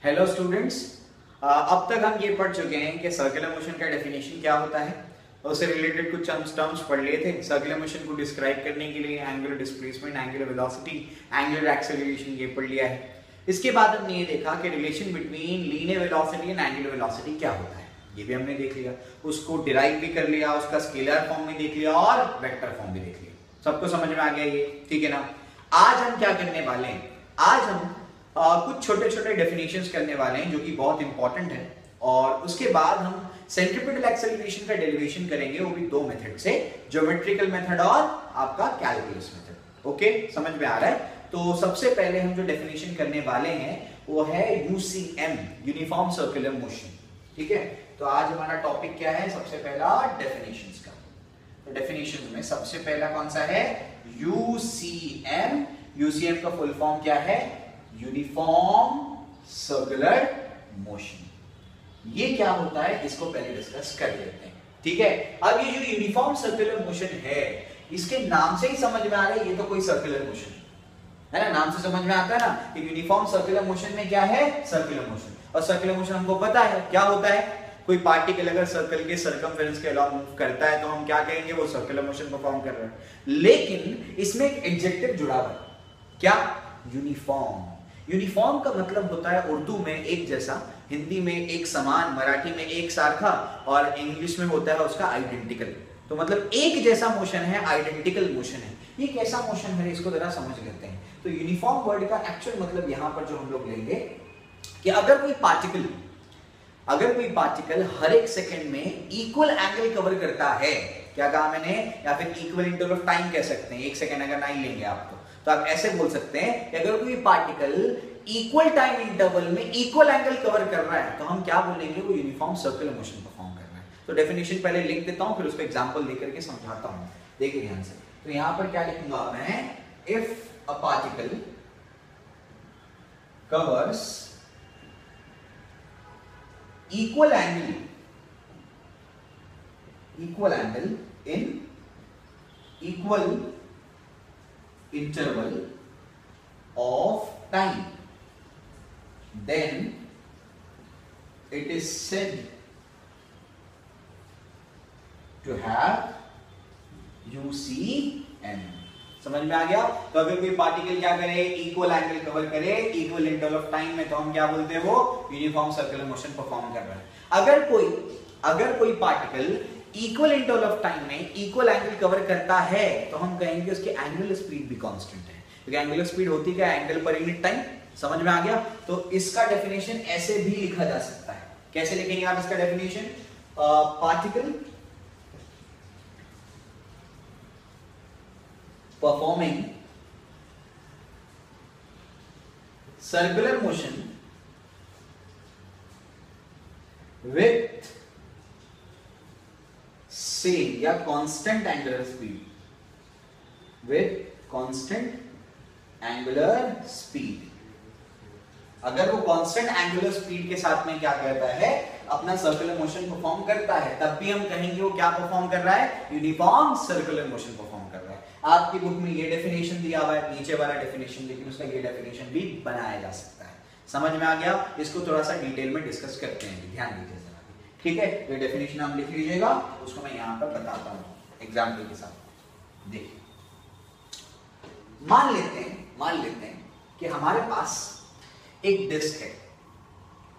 Hello students, अब तक हम ये पढ़ चुके हैं कि सर्कुलर मोशन का डेफिनेशन क्या होता है और उससे रिलेटेड कुछ टर्म्स पढ़ लिए थे। सर्कुलर मोशन को डिस्क्राइब करने के लिए angular displacement, angular velocity, angular acceleration ये पढ़ लिया है। इसके बाद हमने ये देखा कि relation between linear velocity and angular velocity क्या होता है, ये भी हमने देख लिया। उसको डिराइव भी कर लिया, उसका स्केलर फॉर्म भी देख लिया और वेक्टर फॉर्म भी देख लिया। सबको समझ में आ गया ये, ठीक है ना। आज हम क्या करने वाले हैं, आज हम कुछ छोटे छोटे डेफिनेशंस करने वाले हैं जो कि बहुत इंपॉर्टेंट है, और उसके बाद हम सेंट्रीपिटल एक्सेलरेशन का डेरिवेशन करेंगे, वो भी दो मेथड से, ज्योमेट्रिकल मेथड और आपका कैलकुलस मेथड। ओके, समझ में आ रहा है। तो सबसे पहले हम जो डेफिनेशन करने वाले हैं वो है यूसीएम, यूनिफॉर्म सर्कुलर मोशन। ठीक है, तो आज हमारा टॉपिक क्या है, सबसे पहला डेफिनेशंस का। तो डेफिनेशंस में सबसे पहला कौन सा है, यूसीएम। यूसीएम का फुल फॉर्म क्या है, यूनिफॉर्म सर्कुलर मोशन। ये क्या होता है इसको पहले डिस्कस कर लेते हैं, ठीक है। अब ये जो यूनिफॉर्म सर्कुलर मोशन है, इसके नाम से ही समझ में आ रहा है ये तो कोई सर्कुलर मोशन है ना। नाम से समझ में आता है ना कि यूनिफॉर्म सर्कुलर मोशन में क्या है, सर्कुलर मोशन। और सर्कुलर मोशन हमको पता है क्या होता है, कोई पार्टिकल अगर सर्कल के सर्कमफेरेंस के अलाउंग मूव करता है तो हम क्या कहेंगे, वो सर्कुलर मोशन परफॉर्म कर रहा है। लेकिन इसमें एक एडजेक्टिव जुड़ा हुआ है, क्या, यूनिफॉर्म। यूनिफॉर्म का मतलब होता है उर्दू में एक जैसा, हिंदी में एक समान, मराठी में एक सारखा, और इंग्लिश में होता है उसका आइडेंटिकल। तो मतलब एक जैसा मोशन है, आइडेंटिकल मोशन है। ये कैसा मोशन है इसको जरा समझ लेते हैं। तो यूनिफॉर्म वर्ड का एक्चुअल मतलब यहां पर जो हम लोग लेंगे कि अगर कोई पार्टिकल हर एक सेकंड में इक्वल एंगल कवर करता है, क्या कहा मैंने, या फिर इक्वल इंटरवल ऑफ टाइम कह सकते हैं, एक सेकंड अगर नहीं लेंगे आप तो आप ऐसे बोल सकते हैं कि अगर कोई पार्टिकल इक्वल टाइम इंटरवल में इक्वल एंगल कवर कर रहा है तो हम क्या बोलेंगे, वो यूनिफॉर्म सर्कुलर मोशन परफॉर्म कर रहा है। तो डेफिनेशन पहले लिख देता हूं, फिर उसको एग्जांपल देकर के समझाता हूं। देखिए ध्यान से, तो यहां पर क्या लिखूंगा मैं, if a particle covers equal angle in equal interval of time, then it is said to have UCM। समझ में आ गया। तो अगर कोई पार्टिकल क्या करे, इक्वल एंगल कवर करे इक्वल इंटरवल ऑफ टाइम में, तो हम क्या बोलते हैं, वो यूनिफॉर्म सर्कुलर मोशन परफॉर्म कर रहा है। अगर कोई particle equal interval of time में इक्वल एंगल कवर करता है तो हम कहेंगे उसकी एंगुलर स्पीड भी कांस्टेंट है, क्योंकि एंगुलर स्पीड होती क्या, एंगल पर यूनिट टाइम। समझ में आ गया। तो इसका डेफिनेशन ऐसे भी लिखा जा सकता है। कैसे लिखेंगे आप इसका definition, particle performing circular motion with same या constant angular speed, with constant angular speed. अगर वो कांस्टेंट एंगुलर स्पीड के साथ में क्या करता है, अपना सर्कुलर मोशन परफॉर्म करता है, तब भी हम कहेंगे वो क्या परफॉर्म कर रहा है, यूनिफॉर्म सर्कुलर मोशन परफॉर्म कर रहा है। आपकी बुक में ये डेफिनेशन दिया हुआ है, नीचे वाला डेफिनेशन, लेकिन उसका ये डेफिनेशन भी बनाया जा सकता है। समझ में आ गया। इसको थोड़ा सा डिटेल में डिस्कस करते हैं, ध्यान दीजिए, ठीक है। ये डेफिनेशन आप लिख लीजिएगा, उसको मैं यहां पर बताता हूं एग्जाम्पल के साथ। देखिए, मान लेते हैं कि हमारे पास एक डिस्क है।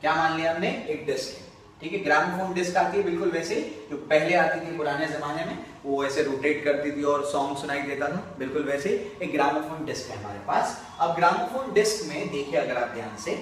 क्या मान लिया हमने, एक डिस्क है, ठीक है। ग्रामोफोन डिस्क आती है बिल्कुल वैसे जो पहले आती थी पुराने जमाने में, वो ऐसे रोटेट करती थी और सॉन्ग सुनाई देता था, बिल्कुल वैसे एक ग्रामोफोन डिस्क है हमारे पास। अब ग्रामोफोन डिस्क में देखिए अगर आप ध्यान से,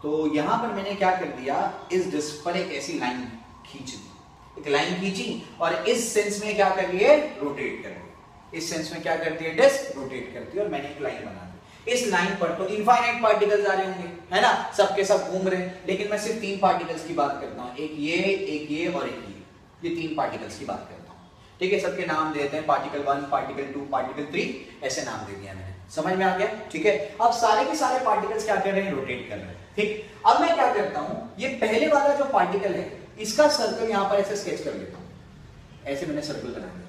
तो यहां पर मैंने क्या कर दिया, इस डिस्क पर एक ऐसी लाइन खींच दी, एक लाइन खींची और इस सेंस में क्या कर दिए, रोटेट कर दिए। इस सेंस में क्या करती है, डिस्क रोटेट करती है, और मैंने एक लाइन बना दी। इस लाइन पर तो इनफाइनाइट पार्टिकल्स आ रहे होंगे, है ना, सबके सब घूम रहे हैं, लेकिन मैं सिर्फ 3 पार्टिकल्स की बात करता हूं, एक ये और एक ये 3 पार्टिकल्स की बात करता हूं, ठीक है। सबके नाम देते हैं, पार्टिकल 1, पार्टिकल 2, पार्टिकल 3, ऐसे नाम दे दिया मैंने। समझ में आ गया, ठीक है। अब सारे के सारे पार्टिकल्स क्या कर रहे हैं, रोटेट कर रहे हैं, ठीक। अब मैं क्या करता हूं, ये पहले वाला जो पार्टिकल है इसका सर्कल यहां पर ऐसे स्केच कर लेता हूं, ऐसे मैंने सर्कल बना लिया,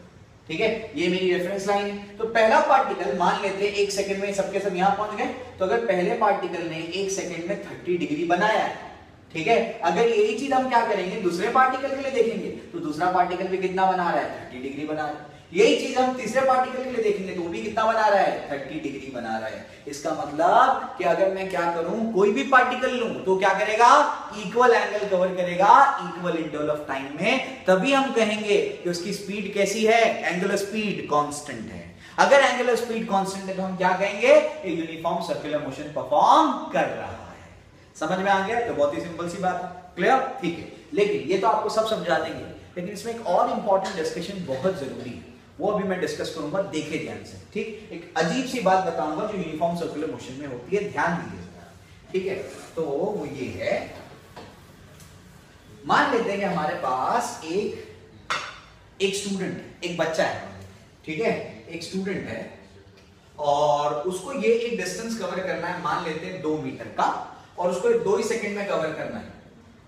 ठीक है, ये मेरी रेफरेंस लाइन है। तो पहला पार्टिकल मान लेते हैं 1 सेकंड में सबके सब यहां पहुंच गए। तो अगर पहले पार्टिकल ने 1 सेकंड में 30 डिग्री बनाया है, ठीक है, अगर यही चीज हम क्या करेंगे दूसरे पार्टिकल के लिए देखेंगे तो दूसरा पार्टिकल भी कितना बना रहा है 30 डिग्री बना रहा है। यही चीज हम तीसरे पार्टिकल के लिए देखेंगे तो वो भी कितना बना रहा है 30 डिग्री बना रहा है। इसका मतलब कि अगर मैं क्या करूं कोई भी पार्टिकल लूं तो क्या करेगा इक्वल एंगल कवर करेगा इक्वल इंटरवल ऑफ टाइम में, तभी हम कहेंगे कि उसकी स्पीड कैसी है, एंगुलर स्पीड कांस्टेंट है। अगर एंगुलर स्पीड कांस्टेंट है तो हम क्या कहेंगे एक यूनिफॉर्म सर्कुलर मोशन परफॉर्म कर रहा है। समझ में आ गया? तो बहुत ही सिंपल सी बात है, क्लियर, ठीक है। लेकिन ये तो आपको सब समझा देंगे, लेकिन इसमें एक और इंपॉर्टेंट डिस्कशन बहुत जरूरी है, वो अभी मैं डिस्कस करूंगा, देखे ध्यान से, ठीक। एक अजीब सी बात बताऊंगा जो यूनिफॉर्म सर्कुलर मोशन में होती है, ध्यान दीजिएगा, ठीक है। तो वो ये है, मान लेते हैं कि हमारे पास एक स्टूडेंट, एक बच्चा है, ठीक है, एक स्टूडेंट है और उसको ये एक डिस्टेंस कवर करना है, मान लेते हैं 2 मीटर का, और उसको 2 ही सेकंड में कवर करना है,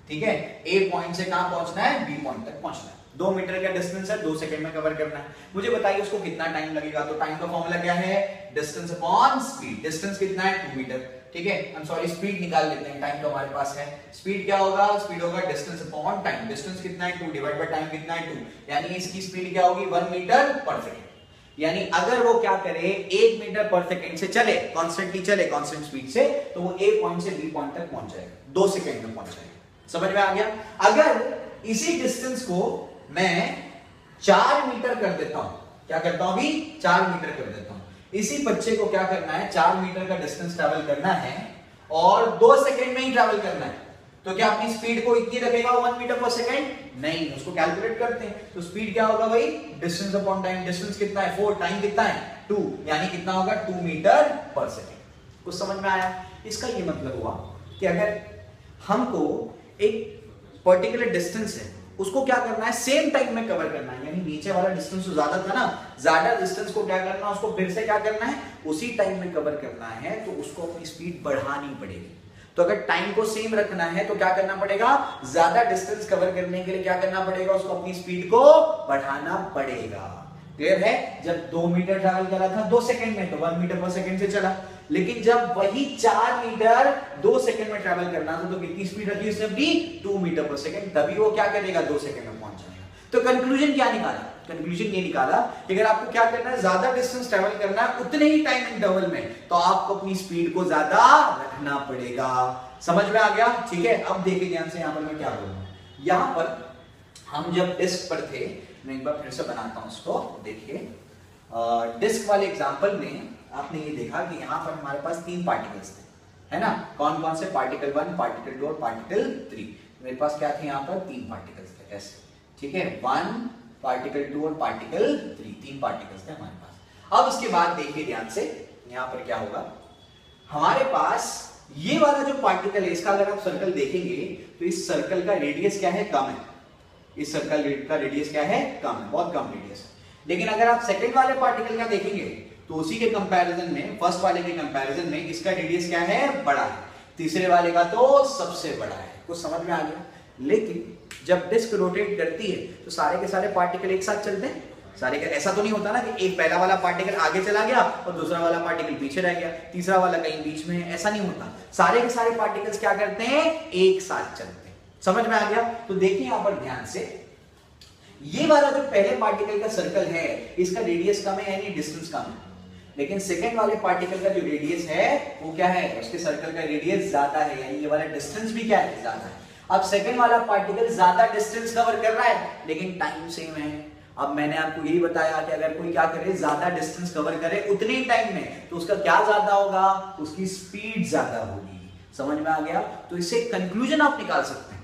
ठीक है। ए पॉइंट से कहां पहुंचना है, बी पॉइंट तक पहुंचना है। 2 मीटर का डिस्टेंस है, 2 सेकंड में कवर करना है। मुझे बताइए उसको कितना टाइम लगेगा। तो टाइम का फॉर्मूला क्या है, डिस्टेंस अपॉन स्पीड। डिस्टेंस कितना है 2 मीटर, ठीक है, आई एम सॉरी स्पीड निकाल लेते हैं, टाइम तो हमारे पास है। स्पीड क्या होगा, स्पीड होगा डिस्टेंस अपॉन टाइम। डिस्टेंस कितना है 2 डिवाइड बाय टाइम कितना है 2, यानी इसकी स्पीड क्या होगी 1 मीटर पर सेकंड। यानी अगर वो क्या करे 1 मीटर पर सेकंड से चले, कॉन्स्टेंटली चले, कांस्टेंट स्पीड से, तो वो ए पॉइंट से बी पॉइंट तक पहुंच जाएगा, 2 सेकंड में पहुंच जाएगा। समझ में आ गया? अगर इसी डिस्टेंस को मैं 4 मीटर कर देता हूं, क्या करता हूं अभी 4 मीटर कर देता हूं, इसी बच्चे को क्या करना है 4 मीटर का डिस्टेंस ट्रैवल करना है और 2 सेकंड में ही ट्रैवल करना है, तो क्या अपनी स्पीड को इतनी रखेगा 1 मीटर पर सेकंड? नहीं, उसको कैलकुलेट करते हैं। तो स्पीड क्या होगा भाई, डिस्टेंस अपॉन टाइम। डिस्टेंस कितना है 4, टाइम कितना है 2, यानी कितना होगा 2 मीटर पर सेकंड। कुछ समझ में आया? इसका ये मतलब हुआ कि अगर हमको एक पर्टिकुलर डिस्टेंस है उसको क्या करना है सेम टाइम में कवर करना है, यानी नीचे वाला डिस्टेंस तो ज्यादा था ना, ज्यादा डिस्टेंस को क्या करना है उसको फिर से क्या करना है उसी टाइम में कवर करना है, तो उसको अपनी स्पीड बढ़ानी पड़ेगी। तो अगर टाइम को सेम रखना है तो क्या करना पड़ेगा, ज्यादा डिस्टेंस कवर करने के लिए क्या करना पड़ेगा, उसको अपनी स्पीड को बढ़ाना पड़ेगा। क्लियर है? जब 2 मीटर ट्रैवल करा था 2 सेकंड में, तो 1 मीटर पर सेकंड से चला, लेकिन जब वही 4 मीटर 2 सेकंड में ट्रैवल करना था तो कितनी स्पीड रखी उसने अपनी 2 मीटर पर सेकंड, तभी वो क्या करेगा 2 सेकंड में पहुंच जाएगा। तो कंक्लूजन क्या निकाला, कंक्लूजन ये निकाला कि अगर आपको क्या करना है ज्यादा डिस्टेंस ट्रैवल करना है उतने ही टाइम इंटरवल में, तो आपको अपनी स्पीड को ज्यादा रखना पड़ेगा। समझ में आ गया? ठीक है, अब देखिए ध्यान से, यहां पर मैं क्या बोलूं, यहां पर हम जब डिस्क पर थे, मैं एक बार फिर से बनाता हूं उसको, देखिए डिस्क वाले एग्जांपल में आपने ये देखा कि यहां पर हमारे पास 3 पार्टिकल्स थे, है ना, कौन कौन से, पार्टिकल 1, पार्टिकल 2 और पार्टिकल 3। मेरे पास क्या थे यहां पर 3 पार्टिकल्स थे, ऐसे, ठीक है, 1 पार्टिकल 2 और पार्टिकल 3, 3 पार्टिकल्स थे हमारे पास। अब उसके बाद देखिए ध्यान से, यहां पर क्या होगा, हमारे पास ये वाला जो पार्टिकल है इसका अगर आप सर्कल देखेंगे तो इस सर्कल का रेडियस क्या है, कम है, इस सर्कल का रेडियस क्या है, कम है, बहुत कम रेडियस है। लेकिन अगर आप सेकंड वाले पार्टिकल का देखेंगे तो उसी के कंपैरिजन में, फर्स्ट वाले के कंपैरिजन में इसका रेडियस क्या है, बड़ा है, तीसरे वाले का तो सबसे बड़ा है। कुछ समझ में आ गया? लेकिन जब डिस्क रोटेट करती है तो सारे के सारे पार्टिकल एक साथ चलते हैं, सारे का ऐसा तो नहीं होता ना कि एक पहला वाला पार्टिकल आगे चला गया और दूसरा वाला पार्टिकल पीछे रह गया, तीसरा वाला कहीं बीच में है, ऐसा नहीं होता। सारे के सारे पार्टिकल्स क्या करते हैं, एक साथ चलते हैं। समझ में आ गया? तो देखिए यहां पर ध्यान से, ये वाला जो पहले पार्टिकल का सर्कल है इसका रेडियस कम है, यानी डिस्टेंस कम है, लेकिन सेकंड वाले पार्टिकल का जो रेडियस है वो क्या है, उसके सर्कल का रेडियस ज्यादा है, यानी ये वाला डिस्टेंस भी क्या है, ज्यादा है। अब सेकंड वाला पार्टिकल ज्यादा डिस्टेंस कवर कर रहा है लेकिन टाइम सेम है। अब मैंने आपको यही बताया कि अगर कोई क्या करे, ज्यादा डिस्टेंस कवर करे उतने ही टाइम में, तो उसका क्या ज्यादा होगा, उसकी स्पीड ज्यादा होगी। समझ में आ गया? तो इससे कंक्लूजन आप निकाल सकते हैं।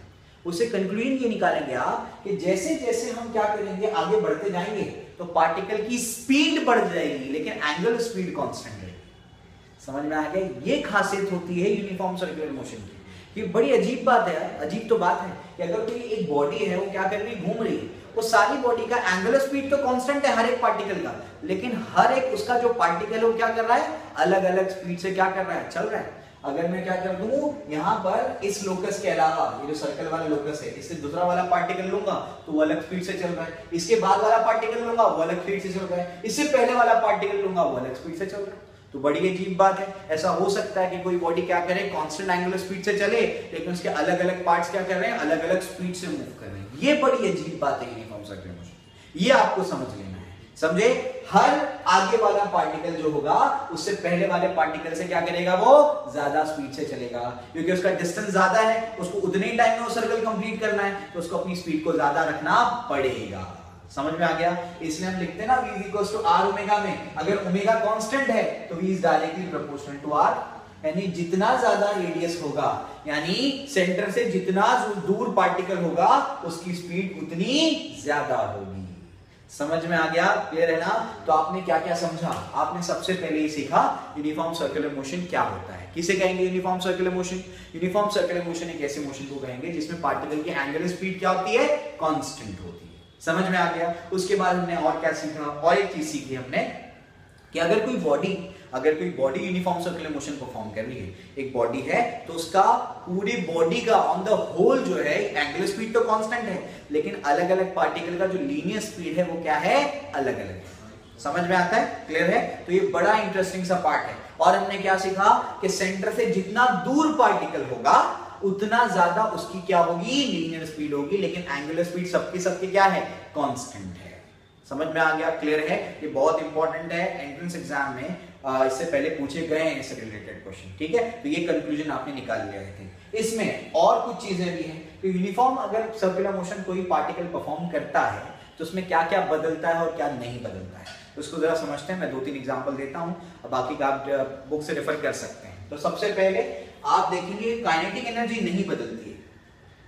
उससे कंक्लूजन ये निकालेंगे आप कि जैसे जैसे हम क्या करेंगे, आगे बढ़ते जाएंगे तो पार्टिकल की स्पीड बढ़ जाएगी लेकिन एंगुलर स्पीड कांस्टेंट रहेगी। समझ में आ गया? ये खासियत होती है यूनिफॉर्म सर्कुलर मोशन की। ये बड़ी अजीब बात है, अजीब तो बात है कि अगर कोई एक बॉडी है वो क्या कर रही है, घूम रही है, वो सारी बॉडी का एंगुलर स्पीड तो कांस्टेंट है हर एक पार्टिकल का, लेकिन हर एक उसका जो पार्टिकल है वो क्या कर रहा है, अलग अलग स्पीड से क्या कर रहा है, चल रहा है। अगर मैं क्या कर दूं, यहाँ पर इस लोकस के अलावा ये जो सर्कल वाला लोकस है, इससे दूसरा वाला पार्टिकल लूंगा तो वो अलग स्पीड से चल रहा है, इसके बाद वाला पार्टिकल लूंगा वो अलग स्पीड से चल रहा है, इससे पहले वाला पार्टिकल लूंगा वो अलग स्पीड से चल रहा है। तो बड़ी अजीब बात है। ऐसा हो सकता है कि कोई बॉडी क्या करे, कांस्टेंट एंगुलर स्पीड से चले, लेकिन उसके अलग अलग पार्ट्स क्या कर रहे हैं, अलग अलग स्पीड से मूव कर रहे हैं। ये बड़ी अजीब बात है यूनिफॉर्म सर्कुलर मोशन, ये आपको समझ लेना है। समझे, हर आगे वाला पार्टिकल जो होगा उससे पहले वाले पार्टिकल से क्या करेगा, वो ज्यादा स्पीड से चलेगा, क्योंकि उसका डिस्टेंस ज्यादा है, उसको उतने ही टाइम में वो सर्कल कंप्लीट करना है, तो उसको अपनी स्पीड को ज्यादा रखना पड़ेगा। समझ में आ गया? इसलिए हम लिखते हैं ना v equals to r omega में, अगर ओमेगा कांस्टेंट है तो v is directly proportional to r, यानी जितना ज्यादा रेडियस होगा, यानी सेंटर से जितना दूर पार्टिकल होगा उसकी स्पीड उतनी ज्यादा होगी। समझ में आ गया? क्लियर है ना? तो आपने क्या क्या समझा? आपने सबसे पहले ही सीखा यूनिफॉर्म सर्कुलर मोशन क्या होता है। किसे कहेंगे uniform circular motion? Uniform circular motion एक ऐसे मोशन को कहेंगे जिसमें पार्टिकल की एंगुलर स्पीड क्या होती है, कांस्टेंट होती है। समझ में आ गया? उसके बाद हमने और क्या सीखा, और एक चीज सीखी हमने कि अगर कोई body uniform circular motion perform कर रही है, एक बॉडी है, तो उसका पूरी बॉडी का ऑन द होल जो है एंगुलर स्पीड तो कांस्टेंट है, लेकिन अलग अलग पार्टिकल का जो लीनियर स्पीड है वो क्या है, अलग अलग है। समझ में आता है? क्लियर है? तो ये बड़ा इंटरेस्टिंग सा पार्ट है। और हमने क्या सीखा कि सेंटर से जितना दूर पार्टिकल होगा उतना ज्यादा उसकी क्या होगी, लीनियर स्पीड होगी, लेकिन एंगुलर स्पीड सबकी क्या है, कांस्टेंट है। समझ में आ गया? क्लियर है? ये बहुत इंपॉर्टेंट है, एंट्रेंस एग्जाम में इससे पहले पूछे गए हैं इससे रिलेटेड क्वेश्चन। ठीक है, तो ये कंक्लूजन आपने निकाल लिया है। इसमें और कुछ चीजें भी हैं कि यूनिफॉर्म अगर सर्कुलर मोशन कोई पार्टिकल परफॉर्म करता है तो उसमें क्या क्या बदलता है और क्या नहीं बदलता है, तो उसको जरा समझते हैं। मैं 2-3 एग्जांपल देता हूं, बाकी का आप बुक से रेफर कर सकते हैं। तो सबसे पहले आप देखेंगे काइनेटिक एनर्जी नहीं बदलती है।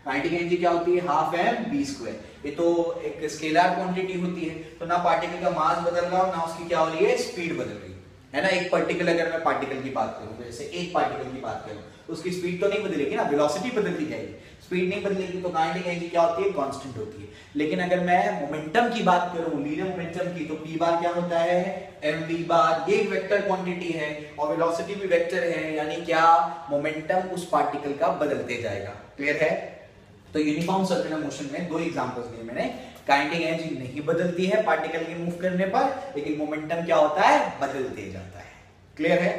काइनेटिक एनर्जी क्या होती है, हाफ एम बी स्क्वायर। ये तो एक स्केलर क्वांटिटी होती है, तो ना पार्टिकल का मास बदल रहा हो ना उसकी क्या हो रही है, स्पीड बदल रही है ना। एक पार्टिकल, अगर मैं पार्टिकल की बात करूं, जैसे एक पार्टिकल की बात करूं, उसकी स्पीड तो नहीं बदलेगी ना, वेलोसिटी बदलती जाएगी, स्पीड नहीं बदलेगी, तो काइनेटिक एनर्जी क्या होती है, कांस्टेंट होती है। लेकिन अगर मैं मोमेंटम की बात करूं, लीनियर मोमेंटम की, तो p बार क्या होता है, mv बार, ये एक वेक्टर क्वांटिटी है और वेलोसिटी भी वेक्टर है, यानी क्या, मोमेंटम उस पार्टिकल का बदलते जाएगा। क्लियर है? तो यूनिफॉर्म सर्कुलर मोशन में 2 एग्जांपल्स दिए मैंने। काइनेटिक एनर्जी नहीं बदलती है पार्टिकल के मूव करने पर, लेकिन मोमेंटम क्या होता है, बदलते जाता है। क्लियर है?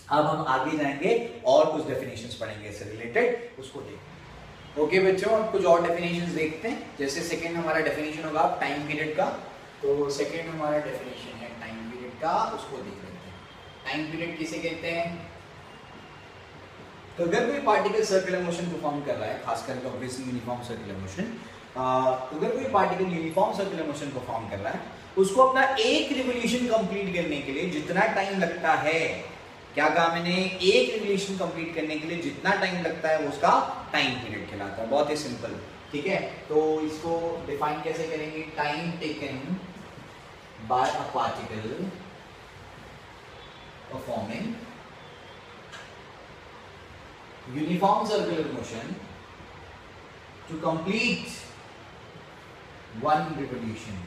अब हम आगे जाएंगे और कुछ डेफिनेशंस पढ़ेंगे इससे रिलेटेड, उसको देखेंगे। ओके बच्चों, अब कुछ और डेफिनेशंस देखते हैं। जैसे सेकंड हमारा डेफिनेशन होगा टाइम पीरियड का, तो सेकंड हमारा डेफिनेशन है टाइम पीरियड का, उसको देख लेते हैं। टाइम पीरियड किसे कहते हैं? तो अगर कोई पार्टिकल सर्कुलर मोशन परफॉर्म कर रहा है, खासकर ऑब्वियसली यूनिफॉर्म सर्कुलर मोशन, तो अगर कोई particle uniform circular motion perform कर रहा है, उसको अपना एक रिवोल्यूशन कंप्लीट करने के लिए जितना टाइम लगता है, क्या कहा मैंने, एक रिवोल्यूशन कंप्लीट करने के लिए जितना टाइम लगता है वो उसका टाइम पीरियड कहलाता है। बहुत ही सिंपल। ठीक है, तो इसको डिफाइन कैसे करेंगे, time taken by a particle performing uniform circular motion to complete one revolution,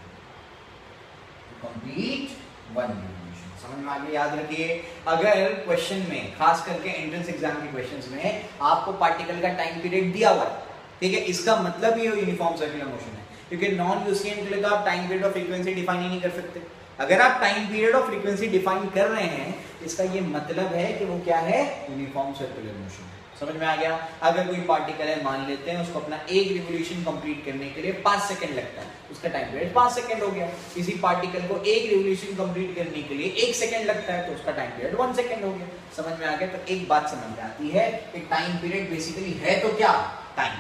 समझ में आ गया? याद रखिए, अगर क्वेश्चन में, खास करके एंट्रेंस एग्जाम के क्वेश्चंस में, आपको पार्टिकल का टाइम पीरियड दिया हुआ है, ठीक है, इसका मतलब ये यूनिफॉर्म सर्कुलर मोशन है, क्योंकि नॉन यूसीएन के लिए तो आप टाइम पीरियड और फ्रीक्वेंसी डिफाइन ही नहीं कर सकते। अगर आप टाइम पीरियड और फ्रीक्वेंसी डिफाइन कर रहे हैं, इसका ये मतलब है कि वो क्या है, यूनिफॉर्म सर्कुलर मोशन है। समझ में आ गया? अगर कोई पार्टिकल है, मान लेते हैं उसको अपना एक रिवोल्यूशन कंप्लीट करने के लिए 5 सेकंड लगता है, उसका टाइम पीरियड 5 सेकंड हो गया। किसी पार्टिकल को एक रिवोल्यूशन कंप्लीट करने के लिए 1 सेकंड लगता है, तो उसका टाइम पीरियड 1 सेकंड हो गया। समझ में आ गया? तो एक बात समझ में आती है कि टाइम पीरियड बेसिकली है तो क्या, टाइम।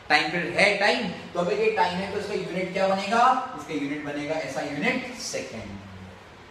टाइम पीरियड है टाइम, तो अगर ये टाइम है तो इसका यूनिट क्या बनेगा, इसका यूनिट बनेगा ऐसा यूनिट, सेकंड।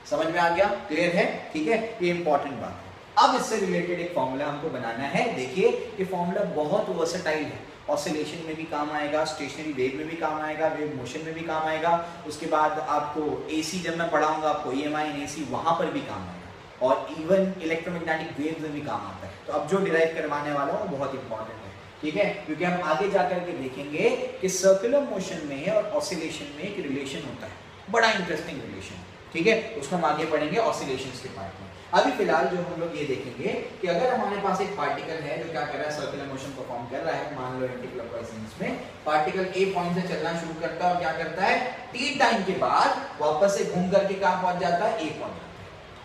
समझ में आ गया? क्लियर है? ठीक है, ये इंपॉर्टेंट बात है। अब इससे रिलेटेड एक फॉर्मूला हमको बनाना है। देखिए, ये फॉर्मूला बहुत वर्सेटाइल है, ऑसिलेशन में भी काम आएगा, स्टेशनरी वेव में भी काम आएगा, वेव मोशन में भी काम आएगा। उसके बाद आपको एसी, जब मैं पढ़ाऊंगा आपको EMI एंड AC, वहां पर भी काम आएगा, और इवन इलेक्ट्रोमैग्नेटिक वेव्स में भी काम आता है। तो अब जो डिराइव करवाने वाला हूँ वो बहुत इंपॉर्टेंट है, ठीक है, क्योंकि हम आगे जाकर के देखेंगे कि सर्कुलर मोशन में और ऑसिलेशन में एक रिलेशन होता है, बड़ा इंटरेस्टिंग रिलेशन, ठीक है, उसको हम आगे पढ़ेंगे ऑसिलेशंस के पार्ट में। अभी फिलहाल जो हम लोग ये देखेंगे कि अगर हमारे पास एक पार्टिकल है जो क्या कर रहा है, सर्कुलर मोशन परफॉर्म कर रहा है, मान लो एंटीक्लॉकवाइज सेंस में पार्टिकल ए पॉइंट से चलना शुरू करता है और क्या करता है, टी टाइम के बाद वापस से घूम करके कहां पहुंच जाता है, ए पहुंच जाता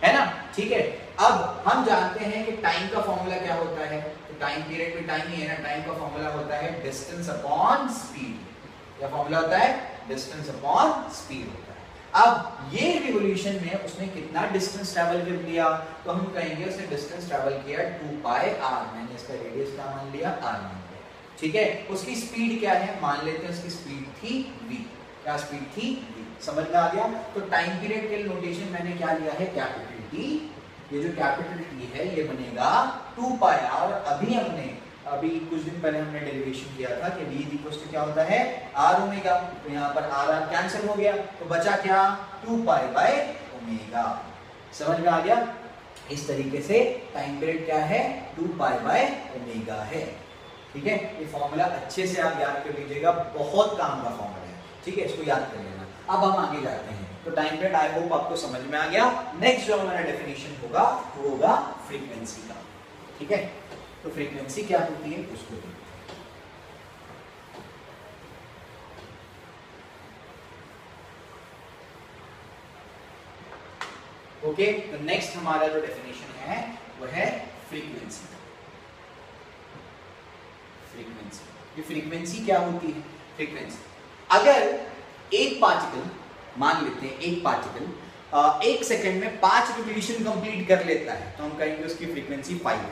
है ना, ठीक है। अब हम जानते हैं कि टाइम का फॉर्मूला क्या होता है, तो टाइम पीरियड भी टाइम ही है ना, टाइम का फॉर्मूला होता है डिस्टेंस अपॉन स्पीड। क्या फॉर्मूला होता है, डिस्टेंस अपॉन स्पीड होता है। अब ये रिवोल्यूशन में उसने कितना डिस्टेंस ट्रैवल कर लिया, तो हम कहेंगे उसने डिस्टेंस ट्रैवल किया 2 पाई आर, मैंने इसका रेडियस क्या मान लिया, आर मान लिया, ठीक है। उसकी स्पीड क्या है, मान लेते हैं उसकी स्पीड थी v, क्या स्पीड थी v, समझ में आ गया। तो टाइम पीरियड के लिए नोटेशन मैंने क्या लिया है, कैपिटल टी, ये जो कैपिटल टी है ये बनेगा 2 पाई आर। अभी कुछ दिन पहले हमने डेरिवेशन किया था कि v इक्वल्स टू क्या होता है, आर ओमेगा, तो यहाँ पर आर आर कैंसिल हो गया तो बचा क्या, 2 पाई बाय ओमेगा, समझ में आ गया। इस तरीके से टाइम पीरियड क्या है, 2 पाई बाय ओमेगा है, ठीक है। ये फॉर्मूला अच्छे से आप याद कर लीजिएगा, बहुत काम का फॉर्मूला है, ठीक है, इसको याद कर लेना। अब हम आगे जाते हैं, तो टाइम पीरियड आई होप आपको समझ में आ गया। नेक्स्ट जो हमारा डेफिनेशन होगा वो होगा फ्रीक्वेंसी का, ठीक है। तो फ्रीक्वेंसी क्या होती है उसको देखते हैं। ओके, तो नेक्स्ट हमारा जो डेफिनेशन है वो है फ्रीक्वेंसी। ये फ्रीक्वेंसी क्या होती है, फ्रीक्वेंसी अगर एक पार्टिकल, मान लेते हैं एक पार्टिकल 1 सेकंड में 5 रिवोल्यूशन कंप्लीट कर लेता है तो हम कहेंगे उसकी फ्रीक्वेंसी 5 है।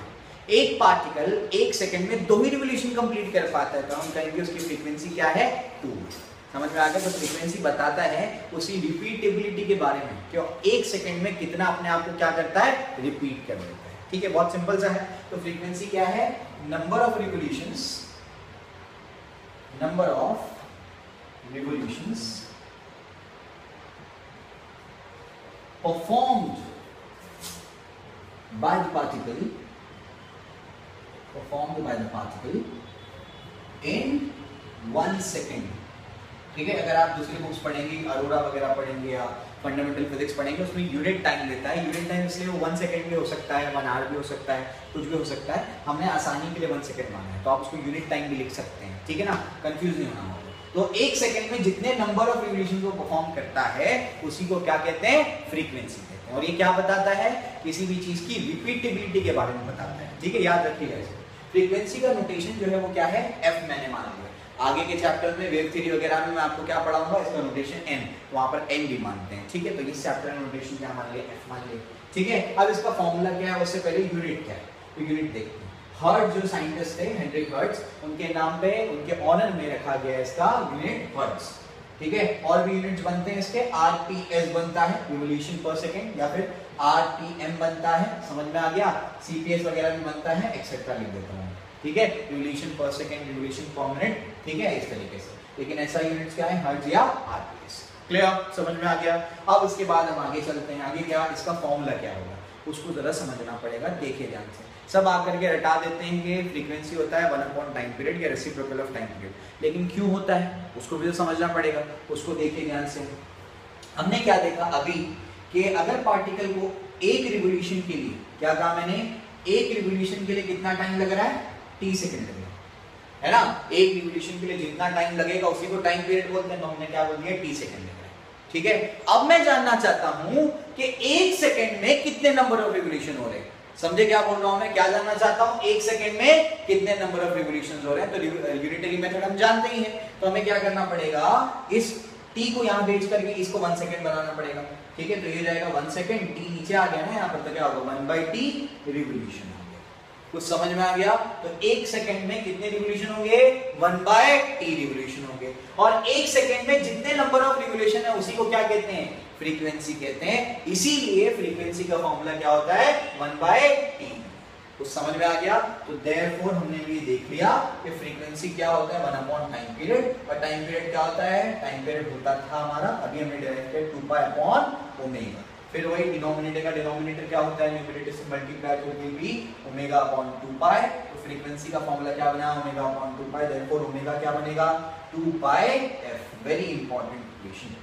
एक पार्टिकल 1 सेकंड में 2 ही रिवोल्यूशन कंप्लीट कर पाता है तो हम कहेंगे उसकी फ्रीक्वेंसी क्या है, 2। समझ में आ गया। तो फ्रीक्वेंसी बताता है उसी रिपीटेबिलिटी के बारे में, क्यों 1 सेकंड में कितना अपने आप को क्या करता है, रिपीट कर देता है, ठीक है, बहुत सिंपल सा है। तो फ्रीक्वेंसी क्या है, number of revolutions performed by the particle in 1 second, ठीक है। अगर आप दूसरी बुक्स पढ़ेंगे, अरोरा वगैरह पढ़ेंगे या फंडामेंटल फिजिक्स पढ़ेंगे, उसमें यूनिट टाइम लेता है। यूनिट टाइम इसलिए वो 1 सेकंड भी हो सकता है, 1 आवर भी हो सकता है, कुछ भी हो सकता है। हमने आसानी के लिए 1 सेकंड माना है तो आप उसको यूनिट टाइम भी लिख सकते हैं, ठीक है ना, कंफ्यूज नहीं होना होगा। तो 1 सेकंड में जितने नंबर ऑफ रिवोल्यूशन को परफॉर्म करता है उसी को क्या कहते हैं, फ्रीक्वेंसी कहते हैं। और ये क्या बताता है, किसी भी चीज की रिपीटेबिलिटी के बारे में बताता है, ठीक है, याद रखिएगा इसे। फ्रीक्वेंसी का नोटेशन जो है वो क्या है, f मैंने मान लिया। आगे के चैप्टर में वेव थ्योरी वगैरह में मैं आपको क्या पढ़ाऊंगा, इसका नोटेशन n, तो वहां पर n भी मानते हैं, ठीक है। तो इस चैप्टर में नोटेशन क्या मान लिया, f मान लिया, ठीक है। अब इसका फॉर्मूला क्या है, उससे पहले यूनिट क्या है, तो यूनिट देखते हैं। हर्ट्ज जो साइंटिस्ट थे, हेनरिक हर्ट्ज, उनके नाम पे, उनके ऑनर में रखा गया इसका यूनिट हर्ट्ज, ठीक है। और भी यूनिट्स बनते हैं इसके, आरपीएस बनता है, रिवोल्यूशन पर सेकंड, या फिर आरपीएम बनता है, समझ में आ गया, सीपीएस वगैरह भी बनता है, एक्सेट्रा लिख देता हूं, ठीक है, revolution per second, revolution per minute, ठीक है, इस तरीके से। लेकिन ऐसा यूनिट्स क्या है, हर्ट्ज या आरपीएस, क्लियर, समझ में आ गया। अब उसके बाद हम आगे चलते हैं, आगे क्या, इसका फॉर्मूला क्या होगा उसको जरा समझना पड़ेगा, देखिए ध्यान से। सब आकर के रटा देते हैं कि फ्रीक्वेंसी होता है 1 टाइम पीरियड या रेसिप्रोकल ऑफ टाइम पीरियड, लेकिन क्यों होता है उसको भी तो समझना पड़ेगा, उसको देखिए ध्यान से। हमने क्या देखा अभी कि अगर पार्टिकल को एक रिवोल्यूशन के लिए, क्या कहा मैंने, एक रिवोल्यूशन के लिए कितना टाइम लग रहा है, t सेकंड लगेगा, है ना। एक रिवोल्यूशन के लिए जितना टाइम लगेगा उसी को टाइम पीरियड बोलते हैं, तो हमने क्या बोल दिया, t सेकंड लग रहा है, ठीक है। अब मैं जानना चाहता हूं कि 1 सेकंड में कितने नंबर ऑफ रिवोल्यूशन हो रहे हैं, समझे क्या बोल रहा हूं मैं, क्या जानना चाहता हूं, 1 सेकंड में कितने नंबर ऑफ रिवोल्यूशंस हो रहे हैं। तो यूनिटरी मेथड हम जानते ही हैं, तो हमें क्या करना पड़ेगा, इस t को यहां भेज करके इसको 1 सेकंड बनाना पड़ेगा, ठीक है। तो ये जाएगा 1 सेकंड, t नीचे आ गया ना यहाँ पर, तो क्या होगा 1/t रिवोल्यूशन आ गया, कुछ समझ में आ गया। तो 1 सेकंड में कितने रिवोल्यूशन होंगे, 1/t रिवोल्यूशन होंगे। और 1 सेकंड में जितने नंबर ऑफ रिवोल्यूशन है उसी को क्या कहते हैं, फ्रीक्वेंसी कहते हैं। इसीलिए फ्रीक्वेंसी का फॉर्मूला क्या होता है, 1/t, कुछ समझ में आ गया। तो देयरफॉर हमने भी देख लिया कि फ्रीक्वेंसी क्या होता है, 1 टाइम पीरियड। और टाइम पीरियड क्या होता है, टाइम पीरियड होता था हमारा, अभी हमने डिराइव किया 2 पाई अपॉन ओमेगा। फिर वही डिनोमिनेटर का डिनोमिनेटर क्या होता है, न्यूमरेटर से मल्टीप्लाई करके भी ओमेगा अपॉन 2 पाई। तो फ्रीक्वेंसी का फॉर्मूला क्या बना, ओमेगा अपॉन 2 पाई। देयरफॉर ओमेगा क्या बनेगा, 2 पाई f। वेरी इंपॉर्टेंट इक्वेशन,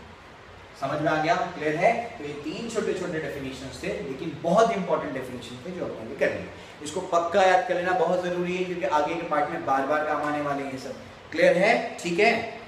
समझ में आ गया? क्लियर है? तो ये 3 छोटे छोटे डेफिनेशंस थे, लेकिन बहुत इंपॉर्टेंट डेफिनेशन थे जो अपने कर लिए। इसको पक्का याद कर लेना बहुत जरूरी है, क्योंकि आगे के पार्ट में बार बार काम आने वाले हैं ये सब। क्लियर है? ठीक है।